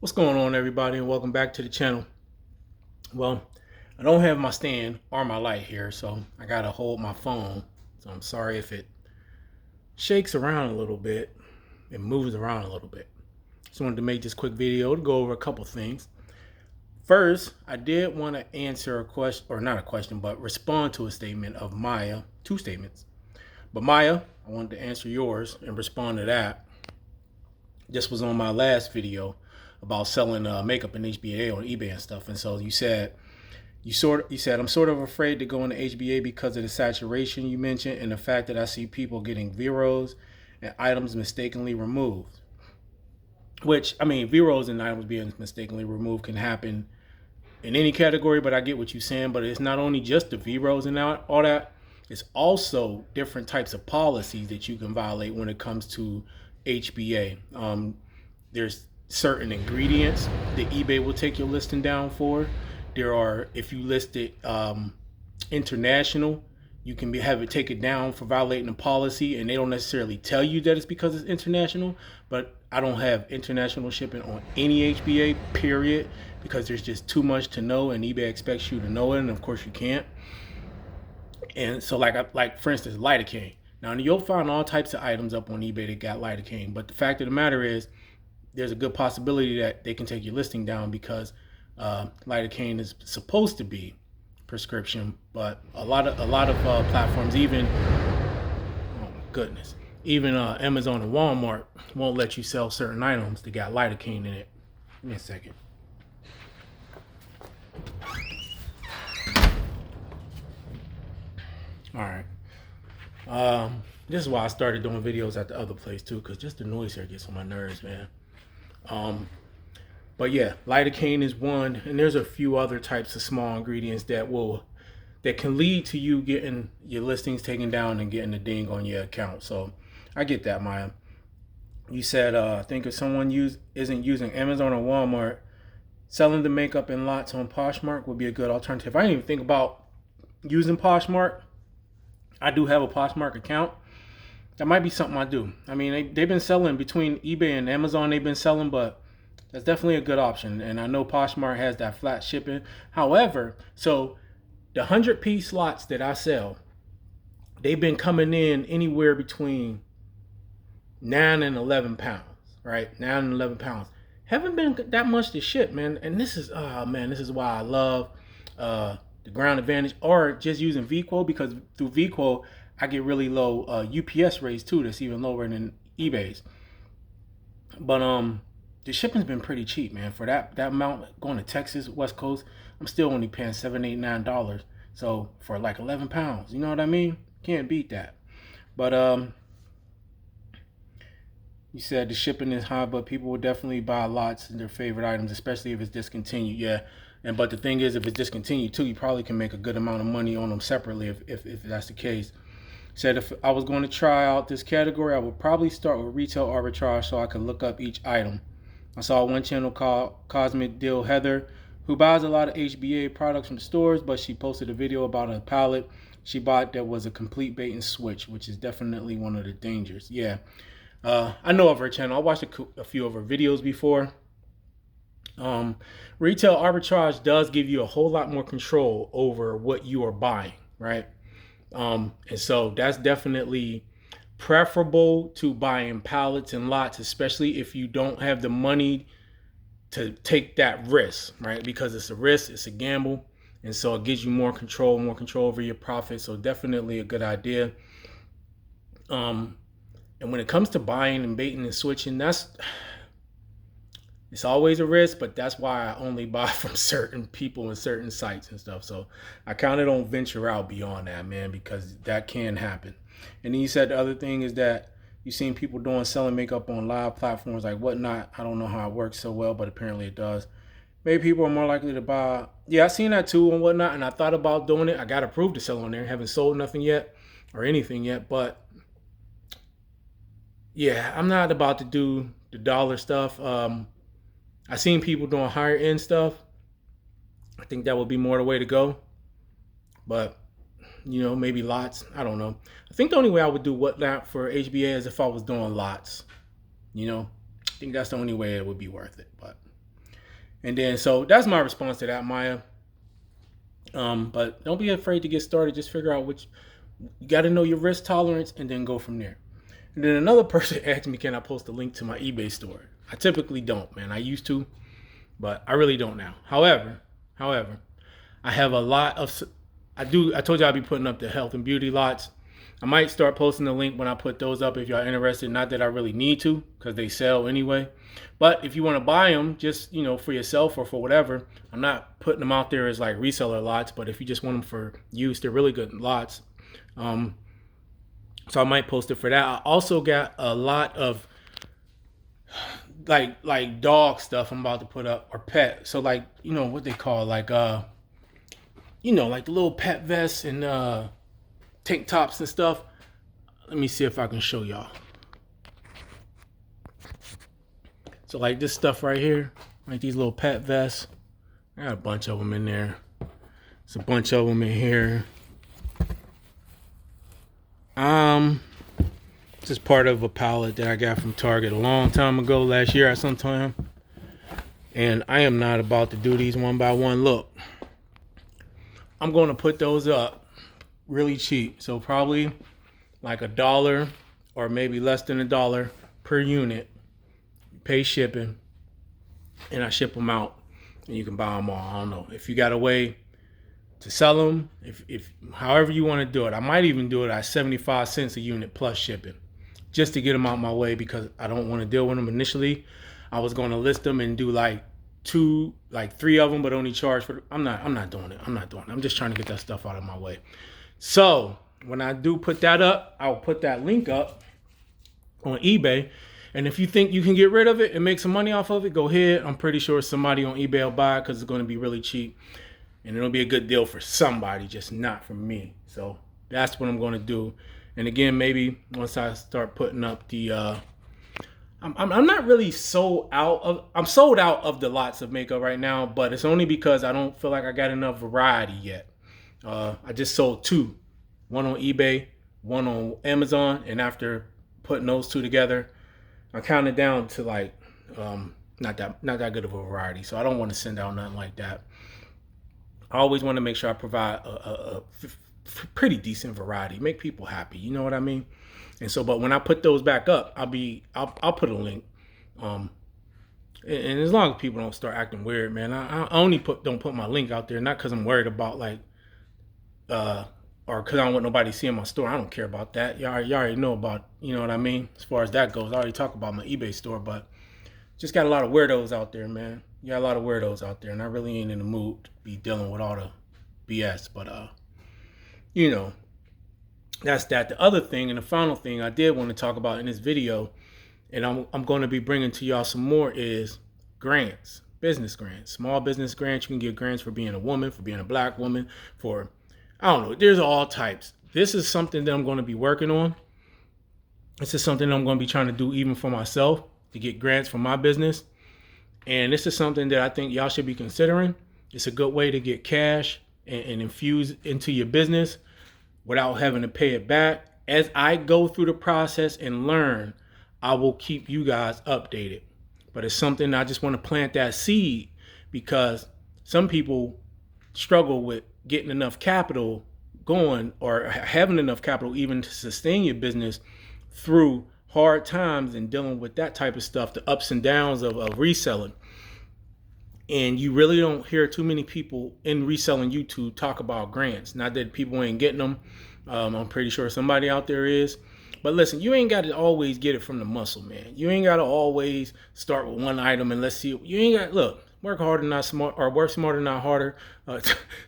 What's going on, everybody, and welcome back to the channel. Well, I don't have my stand or my light here, so I gotta hold my phone. So I'm sorry if it shakes around a little bit, it moves around a little bit. Just wanted to make this quick video to go over a couple things. First, I did want to answer a question, or not a question, but respond to a statement of Maya, two statements. But Maya, I wanted to answer yours and respond to that. This was on my last video about selling makeup and HBA on eBay and stuff. And so you said I'm sort of afraid to go into HBA because of the saturation you mentioned and the fact that I see people getting zeros and items mistakenly removed. Which, I mean, zeros and items being mistakenly removed can happen in any category, but I get what you're saying. But it's not only just the zeros and all that. It's also different types of policies that you can violate when it comes to HBA. There's certain ingredients that eBay will take your listing down for. There are, if you list it international, you can have it taken down for violating a policy, and they don't necessarily tell you that it's because it's international. But I don't have international shipping on any HBA, period, because there's just too much to know, and eBay expects you to know it, and of course you can't. And so, like for instance, lidocaine. Now you'll find all types of items up on eBay that got lidocaine, but the fact of the matter is, there's a good possibility that they can take your listing down because lidocaine is supposed to be prescription, but a lot of platforms, even oh my goodness, even Amazon and Walmart won't let you sell certain items that got lidocaine in it. Give me a second. All right. This is why I started doing videos at the other place too, because just the noise here gets on my nerves, man. But yeah, lidocaine is one, and there's a few other types of small ingredients that can lead to you getting your listings taken down and getting a ding on your account. So I get that, Maya. You said I think if someone isn't using Amazon or Walmart, selling the makeup in lots on Poshmark would be a good alternative. I didn't even think about using Poshmark. I do have a Poshmark account. That might be something I do. I mean, they've been selling between eBay and Amazon. They've been selling, but that's definitely a good option. And I know Poshmark has that flat shipping. However, so the 100-piece lots that I sell, they've been coming in anywhere between 9 and 11 pounds, right? 9 and 11 pounds. Haven't been that much to ship, man. And this is, oh man, this is why I love the Ground Advantage, or just using VQuo, because through VQuo, I get really low UPS rates too. That's even lower than eBay's. But the shipping's been pretty cheap, man. For that amount going to Texas, West Coast, I'm still only paying $7, $8, $9. So for like 11 pounds, you know what I mean? Can't beat that. But you said the shipping is high, but people will definitely buy lots of their favorite items, especially if it's discontinued. Yeah. But the thing is, if it's discontinued too, you probably can make a good amount of money on them separately if that's the case. Said if I was going to try out this category, I would probably start with retail arbitrage so I could look up each item. I saw one channel called Cosmic Deal Heather, who buys a lot of HBA products from stores, but she posted a video about a palette she bought that was a complete bait and switch, which is definitely one of the dangers. Yeah, I know of her channel. I watched a few of her videos before. Retail arbitrage does give you a whole lot more control over what you are buying, right? And so that's definitely preferable to buying pallets and lots, especially if you don't have the money to take that risk, right? Because it's a risk, it's a gamble. And so it gives you more control over your profit. So definitely a good idea. And when it comes to buying and baiting and switching, it's always a risk, but that's why I only buy from certain people and certain sites and stuff. So I kind of don't venture out beyond that, man, because that can happen. And then you said the other thing is that you've seen people selling makeup on live platforms like Whatnot. I don't know how it works so well, but apparently it does. Maybe people are more likely to buy. Yeah, I've seen that too on Whatnot, and I thought about doing it. I got approved to sell on there. Haven't sold nothing yet or anything yet, but yeah, I'm not about to do the dollar stuff. I've seen people doing higher end stuff. I think that would be more the way to go. But, maybe lots. I don't know. I think the only way I would do Whatnot for HBA is if I was doing lots. I think that's the only way it would be worth it. But And then, so that's my response to that, Maya. But don't be afraid to get started. Just figure out which, you got to know your risk tolerance and then go from there. And then another person asked me, can I post a link to my eBay store? I typically don't, man. I used to, but I really don't now. However, I have a lot of, I told you I'd be putting up the health and beauty lots. I might start posting the link when I put those up if y'all interested. Not that I really need to, because they sell anyway. But if you want to buy them, just, for yourself or for whatever, I'm not putting them out there as like reseller lots. But if you just want them for use, they're really good lots. So I might post it for that. I also got a lot of like dog stuff I'm about to put up, or pet. So like, what they call like like the little pet vests and tank tops and stuff. Let me see if I can show y'all. So like this stuff right here, like these little pet vests. I got a bunch of them in there. There's a bunch of them in here. This is part of a pallet that I got from Target a long time ago, last year at some time. And I am not about to do these one by one. Look, I'm going to put those up really cheap. So probably like $1 or maybe less than $1 per unit. Pay shipping, and I ship them out, and you can buy them all. I don't know if you got a way to sell them. If however you want to do it, I might even do it at 75 cents a unit plus shipping, just to get them out my way, because I don't want to deal with them initially. I was going to list them and do like 3 of them, but only charge for. I'm not doing it. I'm just trying to get that stuff out of my way. So when I do put that up, I'll put that link up on eBay. And if you think you can get rid of it and make some money off of it, go ahead. I'm pretty sure somebody on eBay will buy it because it's going to be really cheap. And it'll be a good deal for somebody, just not for me. So that's what I'm going to do. And again, maybe once I start putting up the, I'm not really sold out of, I'm sold out of the lots of makeup right now, but it's only because I don't feel like I got enough variety yet. I just sold 2, one on eBay, one on Amazon. And after putting those 2 together, I counted down to like not that good of a variety, so I don't want to send out nothing like that. I always want to make sure I provide a pretty decent variety, make people happy. You know what I mean? And so, but when I put those back up, I'll put a link. And as long as people don't start acting weird, man, I only don't put my link out there, not because I'm worried about like or because I don't want nobody seeing my store. I don't care about that. Y'all already know about, you know what I mean? As far as that goes, I already talked about my eBay store, but just got a lot of weirdos out there, man. You got a lot of weirdos out there, and I really ain't in the mood to be dealing with all the BS. But, that's that. The other thing and the final thing I did want to talk about in this video, and I'm going to be bringing to y'all some more, is grants, business grants, small business grants. You can get grants for being a woman, for being a black woman, for, I don't know, there's all types. This is something that I'm going to be working on. This is something I'm going to be trying to do even for myself, to get grants for my business. And this is something that I think y'all should be considering. It's a good way to get cash and infuse into your business without having to pay it back. As I go through the process and learn, I will keep you guys updated. But it's something I just want to plant that seed, because some people struggle with getting enough capital going, or having enough capital even to sustain your business through hard times and dealing with that type of stuff, the ups and downs of reselling. And you really don't hear too many people in reselling YouTube talk about grants. Not that people ain't getting them. I'm pretty sure somebody out there is. But listen, you ain't got to always get it from the muscle, man. You ain't got to always start with one item and let's see. You ain't got, look, work harder, not smart, or work smarter, not harder.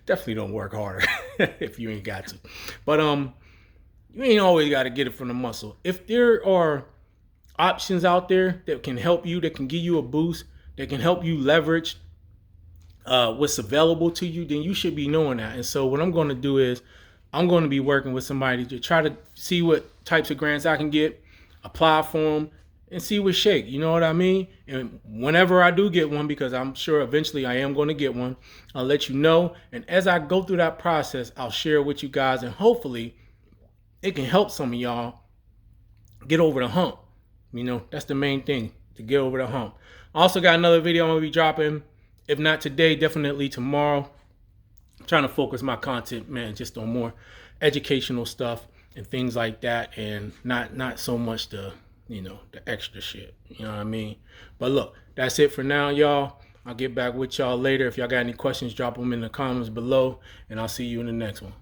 Definitely don't work harder if you ain't got to. But you ain't always got to get it from the muscle. If there are options out there that can help you, that can give you a boost, that can help you leverage what's available to you, then you should be knowing that. And so what I'm going to do is I'm going to be working with somebody to try to see what types of grants I can get, apply for them, and see what shake. You know what I mean? And whenever I do get one, because I'm sure eventually I am going to get one, I'll let you know. And as I go through that process, I'll share with you guys, and hopefully it can help some of y'all get over the hump. You know, that's the main thing, to get over the hump. I also got another video I'm going to be dropping If not today, definitely tomorrow. I'm trying to focus my content, man, just on more educational stuff and things like that, and not so much the the extra shit. You know what I mean? But look, that's it for now, y'all. I'll get back with y'all later. If y'all got any questions, drop them in the comments below, and I'll see you in the next one.